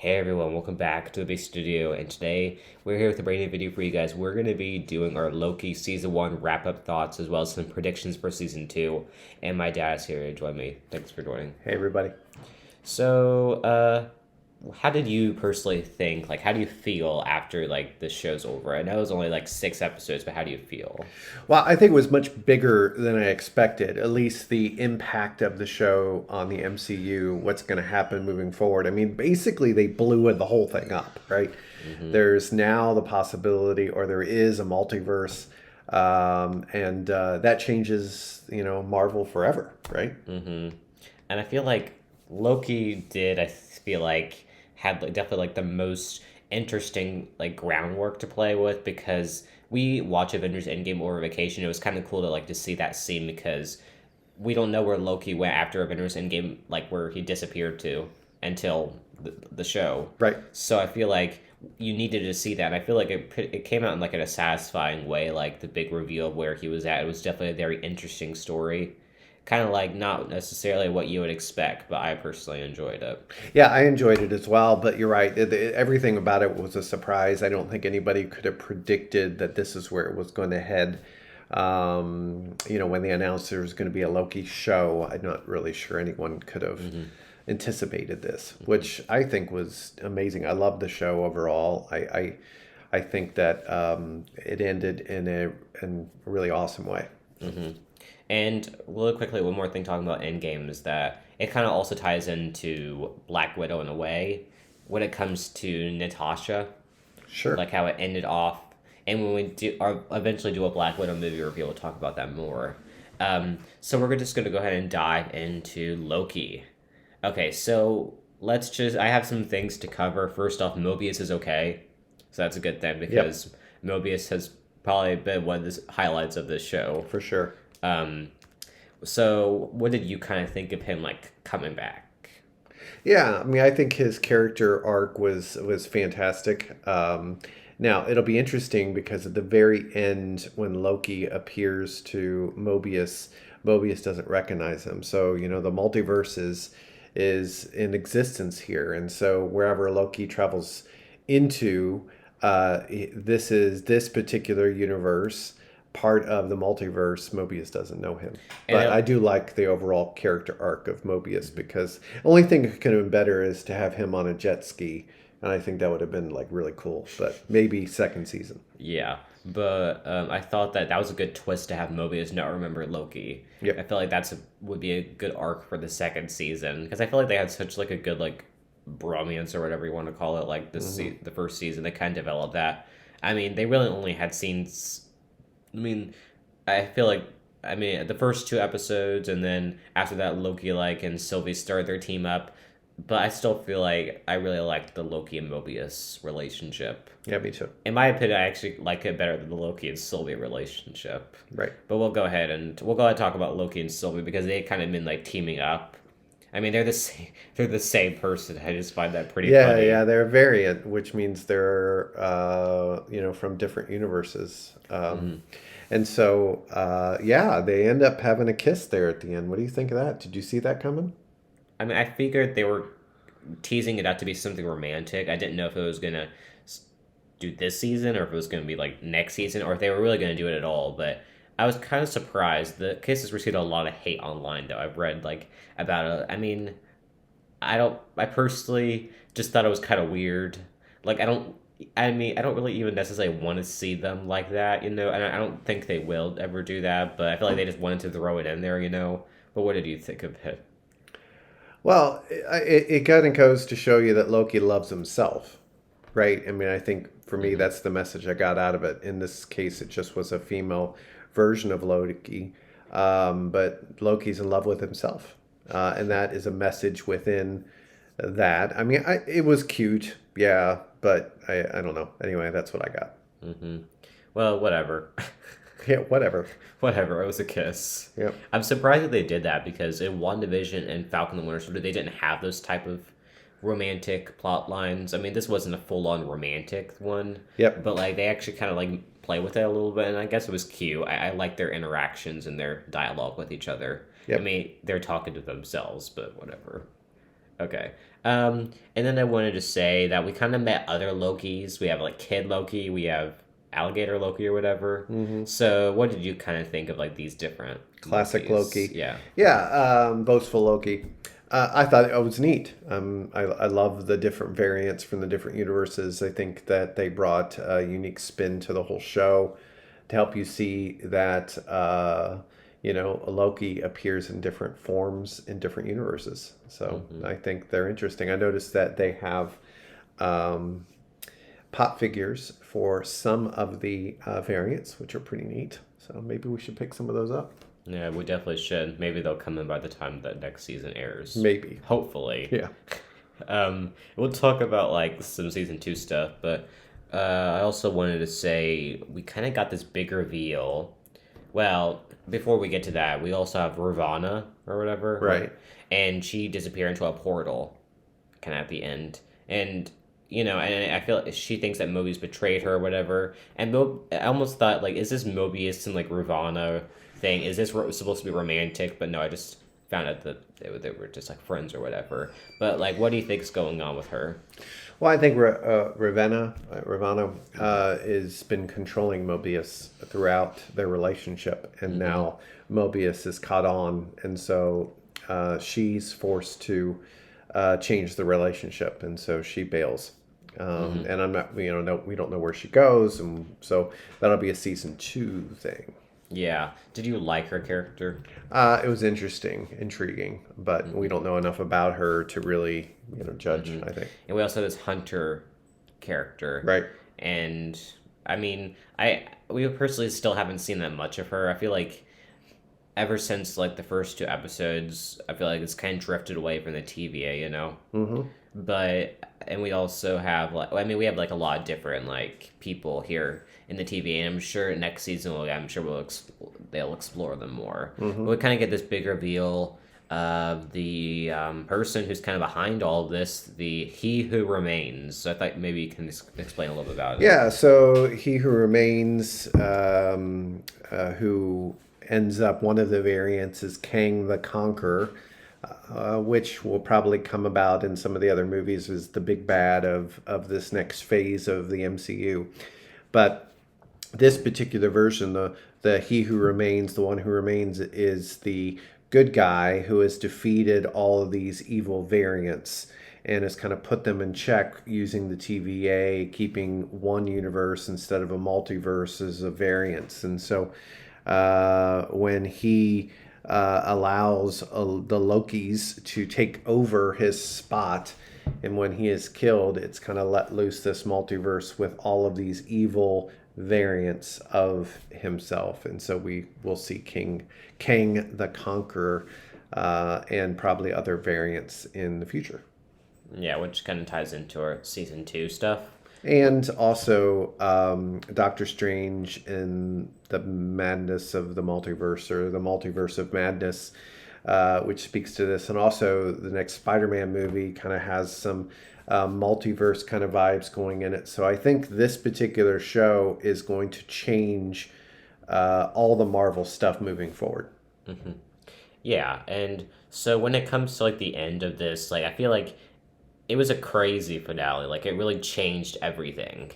Hey everyone, welcome back to the Base Studio, and today we're here with a brand new video for you guys. We're going to be doing our Loki Season 1 wrap-up thoughts, as well as some predictions for Season 2, and my dad's here to join me. Thanks for joining. Hey, everybody. So, how did you personally think, how do you feel after, the show's over? I know it was only, 6 episodes, but how do you feel? Well, I think it was much bigger than I expected, at least the impact of the show on the MCU, what's going to happen moving forward. I mean, basically, they blew the whole thing up, right? There's now the possibility, or there is a multiverse, and that changes, Marvel forever, right? And I feel like Loki did, I feel like, had definitely the most interesting groundwork to play with, because we watch Avengers Endgame over vacation. It was kind of cool to see that scene, because we don't know where Loki went after Avengers Endgame, where he disappeared to until the show. Right. So I feel like you needed to see that. And I feel like it came out in a satisfying way, the big reveal of where he was at. It was definitely a very interesting story. Kind of not necessarily what you would expect, but I personally enjoyed it. Yeah, I enjoyed it as well, but you're right. Everything about it was a surprise. I don't think anybody could have predicted that this is where it was going to head. When they announced there was going to be a Loki show, I'm not really sure anyone could have anticipated this, which I think was amazing. I love the show overall. I think that it ended in a really awesome way. And really quickly, one more thing talking about Endgame is that it kind of also ties into Black Widow in a way when it comes to Natasha, Sure. how it ended off. And when we eventually do a Black Widow movie review, we'll talk about that more. So we're just going to go ahead and dive into Loki. Okay, so I have some things to cover. First off, Mobius is okay. So that's a good thing, because Mobius has probably been one of the highlights of this show. For sure. So what did you kind of think of him coming back? Yeah, I mean, I think his character arc was fantastic. Now it'll be interesting because at the very end, when Loki appears to Mobius, Mobius doesn't recognize him. So the multiverse is in existence here, and so wherever Loki travels into, this is this particular universe. Part of the multiverse, Mobius doesn't know him. But I do like the overall character arc of Mobius, because the only thing that could have been better is to have him on a jet ski. And I think that would have been really cool. But maybe second season. Yeah, but I thought that was a good twist to have Mobius not remember Loki. Yep. I feel like would be a good arc for the second season, because I feel like they had such a good bromance, or whatever you want to call it, the first season. They kind of developed that. I mean, they really only had scenes. I mean, I feel like, the first 2 episodes, and then after that, Loki, and Sylvie started their team up. But I still feel like I really liked the Loki and Mobius relationship. Yeah, me too. In my opinion, I actually like it better than the Loki and Sylvie relationship. Right. But we'll go ahead and talk about Loki and Sylvie, because they kind of been teaming up. I mean, they're the same person. I just find that pretty funny. Yeah, they're a variant, which means they're from different universes. And so they end up having a kiss there at the end. What do you think of that? Did you see that coming? I mean, I figured they were teasing it out to be something romantic. I didn't know if it was gonna do this season, or if it was gonna be next season, or if they were really gonna do it at all. But I was kind of surprised. The kiss has received a lot of hate online, though. I've read about it. I mean, I personally just thought it was kind of weird. I don't really even necessarily want to see them like that, and I don't think they will ever do that, but I feel like they just wanted to throw it in there, But what did you think of it? Well, it kind of goes to show you that Loki loves himself, right? I mean, I think for me, that's the message I got out of it. In this case, it just was a female version of Loki, but Loki's in love with himself, and that is a message within that. I mean, it was cute, yeah, but I don't know. Anyway, that's what I got. Well, whatever. Yeah, whatever. Whatever, it was a kiss. Yep. I'm surprised that they did that, because in WandaVision and Falcon and the Winter Soldier, they didn't have those type of romantic plot lines. I mean, this wasn't a full-on romantic one. Yep. But they actually kind of play with it a little bit, and I guess it was cute. I like their interactions and their dialogue with each other. Yep. I mean, they're talking to themselves, but whatever. Okay. And then I wanted to say that we kind of met other Lokis. We have like Kid Loki, we have Alligator Loki or whatever. Hmm. So, what did you kind of think of like these different Classic Lokis? Loki. Yeah. Yeah, boastful Loki. I thought it was neat. I love the different variants from the different universes. I think that they brought a unique spin to the whole show to help you see that, Loki appears in different forms in different universes. So Hmm. I think they're interesting. I noticed that they have um, pop figures for some of the variants, which are pretty neat. So maybe we should pick some of those up. Yeah, we definitely should. Maybe they'll come in by the time that next season airs. Maybe. Hopefully. Yeah. We'll talk about like some season two stuff, but I also wanted to say we kind of got this big reveal. Well, before we get to that, we also have Ravana or whatever, Right. and she disappeared into a portal, kind of at the end, and and I feel like she thinks that Mobius betrayed her or whatever, and I almost thought like, is this Mobius and like Ravana thing? Is this supposed to be romantic? But no, I just found out that they were just like friends or whatever. But like, what do you think's going on with her? Well, I think Ravana has been controlling Mobius throughout their relationship, and Mm-hmm. now Mobius is caught on, and so she's forced to change the relationship, and so she bails. Mm-hmm. And I'm not, no, we don't know where she goes, and so that'll be a season 2 thing. Yeah. Did you like her character? It was interesting, intriguing, but we Mm-hmm. don't know enough about her to really, judge, Mm-hmm. I think. And we also have this Hunter character, Right. and I mean, we personally still haven't seen that much of her. I feel like ever since like the first two episodes, I feel like it's kind of drifted away from the TVA, Mm-hmm. But and we also have like, I mean, we have like a lot of different like people here in the TV, and I'm sure next season I'm sure they'll explore them more. But Mm-hmm. we kind of get this big reveal of the person who's kind of behind all of this, the He Who Remains. So I thought maybe you can explain a little bit about it. Yeah, so he who remains, who ends up one of the variants is Kang the Conqueror, which will probably come about in some of the other movies as the big bad of this next phase of the MCU. But this particular version, the He Who Remains, the one who remains, is the good guy who has defeated all of these evil variants and has kind of put them in check using the TVA, keeping one universe instead of a multiverse as a variance. And so when he allows the Lokis to take over his spot, and when he is killed, it's kind of let loose this multiverse with all of these evil variants of himself. And so we will see Kang the Conqueror, and probably other variants in the future. Yeah, which kind of ties into our season two stuff. And also Doctor Strange and the madness of the multiverse, or the multiverse of madness, which speaks to this. And also the next Spider-Man movie kind of has some multiverse kind of vibes going in it. So I think this particular show is going to change all the Marvel stuff moving forward. Hmm. Yeah, and so when it comes to like the end of this, like I feel like it was a crazy finale. Like it really changed everything.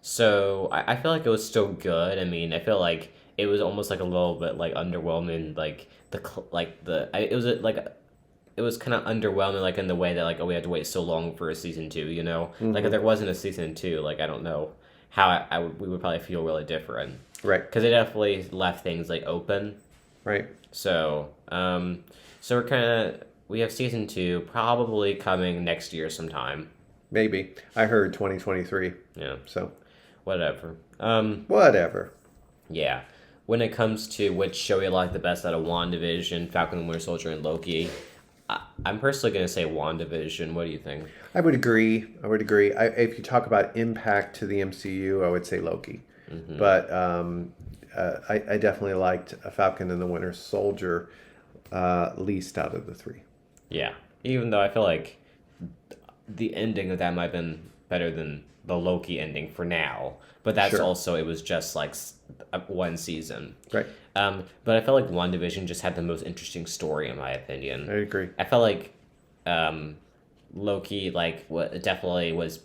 So I feel like it was still good. I mean, I feel like it was almost like a little bit like underwhelming. Like it was it was kind of underwhelming. Like in the way that like, oh, we had to wait so long for a season two. Like if Hmm. there wasn't a season two, like I don't know how we would probably feel really different, Right, because it definitely left things like open. right. So, so we have season two probably coming next year sometime. Maybe. I heard 2023. Yeah, So whatever. whatever. Yeah. When it comes to which show you like the best out of WandaVision, Falcon and Winter Soldier, and Loki, I'm personally gonna say WandaVision. What do you think? I would agree. I would agree. If you talk about impact to the MCU, I would say Loki. Hmm. But I definitely liked a Falcon and the Winter Soldier least out of the three. Yeah. Even though I feel like the ending of that might have been better than the Loki ending for now, but that's Sure. also, it was just like one season. Right. But I felt like WandaVision just had the most interesting story in my opinion. I agree. I felt like um, Loki like what definitely was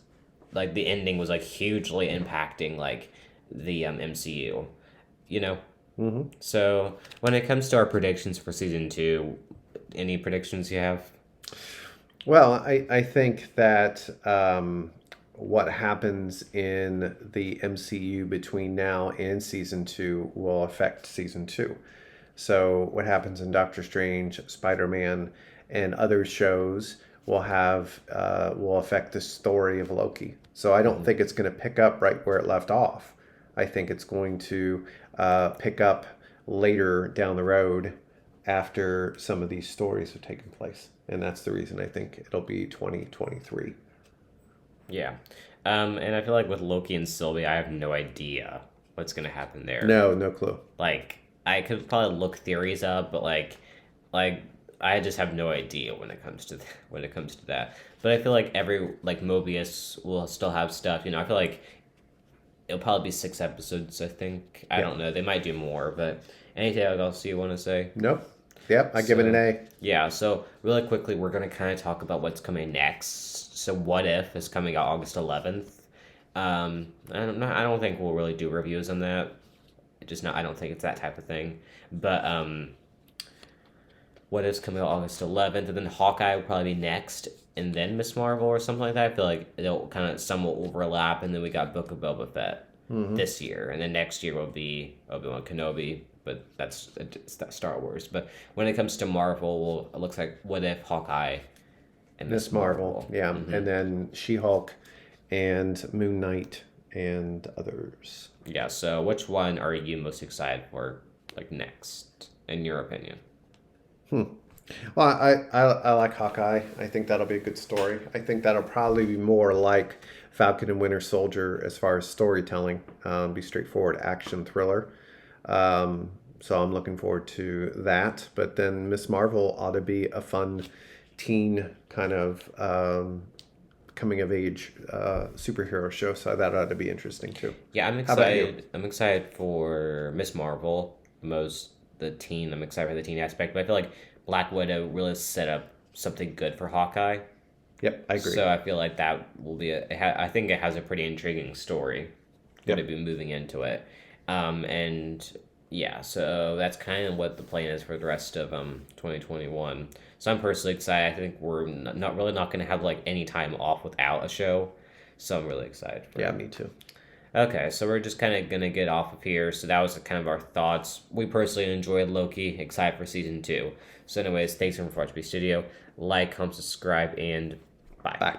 like the ending was like hugely impacting like the MCU, you know. Hmm. So when it comes to our predictions for season two, any predictions you have? Well, I think that what happens in the MCU between now and season two will affect season two. So, what happens in Doctor Strange, Spider Man, and other shows will affect the story of Loki. So, I don't Hmm. think it's going to pick up right where it left off. I think it's going to pick up later down the road after some of these stories have taken place. And that's the reason I think it'll be 2023. Yeah, and I feel like with Loki and Sylvie, I have no idea what's gonna happen there. No, no clue. Like I could probably look theories up, but like I just have no idea when it comes to when it comes to that. But I feel like every like Mobius will still have stuff. You know, I feel like it'll probably be 6 episodes. I think I Yeah. don't know. They might do more, but anything else you want to say? Nope. Yep. I give it an So A. yeah. So really quickly, we're gonna kind of talk about what's coming next. So what if is coming out August 11th. I don't think we'll really do reviews on that. Just not. I don't think it's that type of thing. But what is coming out August 11th, and then Hawkeye will probably be next, and then Miss Marvel or something like that. I feel like they'll kind of somewhat overlap, and then we got Book of Boba Fett Hmm. this year, and then next year will be Obi-Wan Kenobi. But it's that Star Wars. But when it comes to Marvel, well, it looks like What If, Hawkeye, and Miss Miss Marvel. Marvel. Yeah. And then She Hulk and Moon Knight and others. Yeah. So which one are you most excited for, like next, in your opinion? Hmm. Well, I like Hawkeye. I think that'll be a good story. I think that'll probably be more like Falcon and Winter Soldier as far as storytelling. Be straightforward action thriller. So I'm looking forward to that. But then Miss Marvel ought to be a fun teen kind of coming of age superhero show. So that ought to be interesting too. Yeah, I'm How about you? excited. I'm excited for Miss Marvel. Most the teen. I'm excited for the teen aspect, but I feel like Black Widow really set up something good for Hawkeye. Yep, I agree. So I feel like that will be. I think it has a pretty intriguing story. Going to Yep. be moving into it, and yeah. So that's kind of what the plan is for the rest of 2021. So I'm personally excited. I think we're not really not going to have like any time off without a show. So I'm really excited for Yeah, it. me too. Okay, so we're just kind of gonna get off of here. So that was kind of our thoughts. We personally enjoyed Loki. Excited for season two. So, anyways, thanks for watching the studio. Like, comment, subscribe, and bye. Bye.